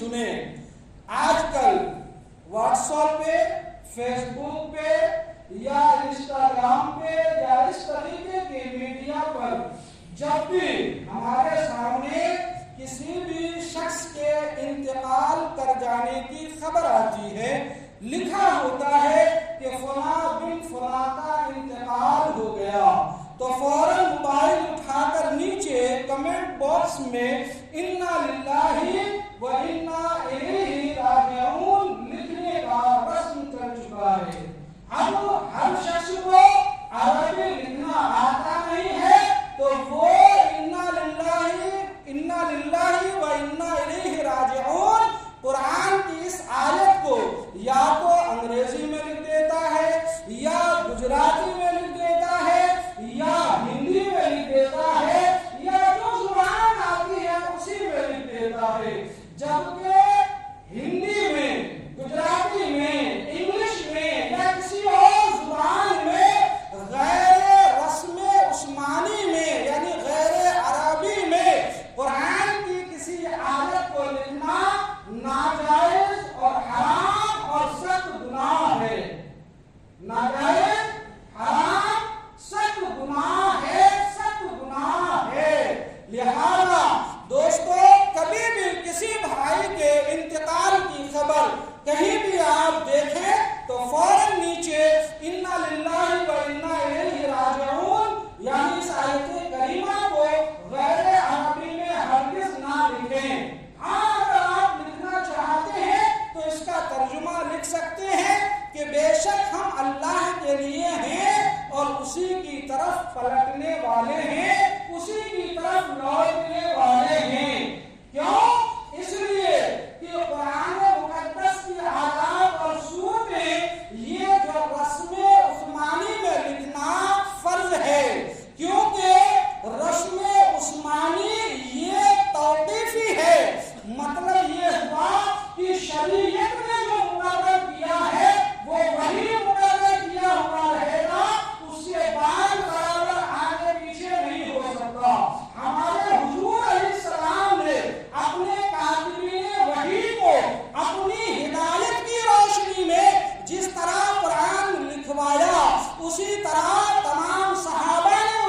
سنیں. آج کل واٹس ایپ پہ، فیس بک پہ یا انسٹاگرام پہ یا اس طریقے کے میڈیا پر جب بھی ہمارے سامنے کسی بھی شخص کے انتقال کر جانے کی خبر آتی ہے، لکھا ہوتا ہے کہ فلاں بن فلاں کا انتقال ہو گیا، تو فوراً موبائل اٹھا کر نیچے کمنٹ باکس میں انا للہ و انا الیہ راجعون لکھنے کا رسم چل چکا ہے. اب ہر شخص کو عربی لکھنا آتا نہیں ہے تو وہ انا للہ و انا الیہ راجعون قرآن کی اس آیت کو یا تو انگریزی میں لکھ دیتا ہے یا گجراتی میں لکھ دیتا ہے یا ہندی میں لکھ دیتا ہے یا جو زبان آتی ہے اسی میں لکھ دیتا ہے، جبکہ ہندی میں، گجراتی میں، انگلش میں یا کسی اور زبان میں غیر رسم عثمانی میں یعنی غیر عربی میں قرآن کی کسی آیت کو لکھنا ناجائز اور حرام اور سخت گناہ ہے. ناجائز، حرام، سخت گناہ ہے، سخت گناہ ہے. لہذا دوستو، کبھی بھی کسی بھائی کے انتقال کی خبر کہیں بھی آپ دیکھیں تو فوراً نیچے انا للہ و انا الیہ راجعون یعنی اس آیت کریمہ کو غیر عربی میں ہرگز نہ لکھیں. ہاں اگر آپ لکھنا چاہتے ہیں تو اس کا ترجمہ لکھ سکتے ہیں کہ بے شک ہم اللہ کے لیے ہیں اور اسی کی طرف پلٹنے والے ہیں، اسی کی طرف لوٹنے والے ہیں. کیوں؟ اس لیے کہ قرآن مقدس کی آیات اور صورتیں یہ جو رسم عثمانی میں لکھنا فرض ہے، کیونکہ رسم عثمانی یہ توقیفی ہے. مطلب یہ ہوا کہ شریعت نے جو مقرر کیا ہے وہ وہی مقرر کیا ہوا رہے گا، اس سے بعد برابر آگے پیچھے نہیں ہو سکتا. ہمارے حضور علیہ السلام نے اپنے کاتبین وحی کو اپنی ہدایت کی روشنی میں جس طرح قرآن لکھوایا اسی طرح تمام صحابہ نے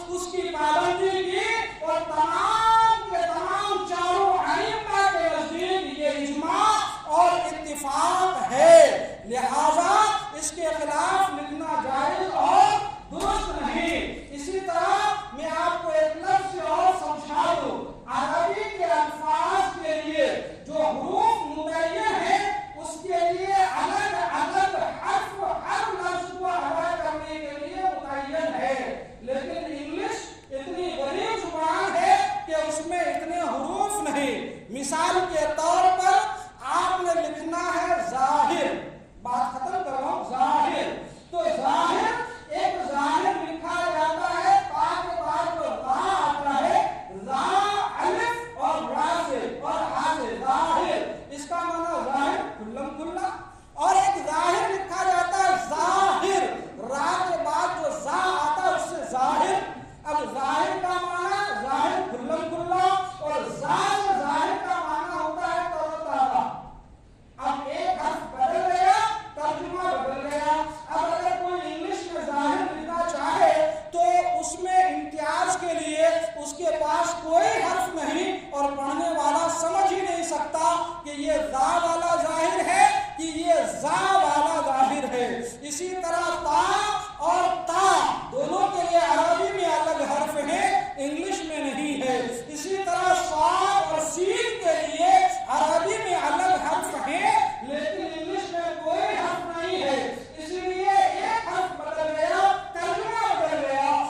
اس کی پابندی کی اور تمام کے تمام چاروں ائمہ کے نزدیک یہ اجماع اور اتفاق ہے. لہذا اس کے خلاف لکھنا جائز اور درست نہیں. اسی طرح میں آپ کو ایک لفظ اور سمجھا دوں. عربی کے الفاظ کے لیے جو حروف متعین ہیں اس کے لیے الگ الگ حرف ہر لفظ کو ادا کرنے کے لیے متعین ہے، لیکن انگلش اتنی غریب زبان ہے کہ اس میں اتنے حروف نہیں. مثال کے طور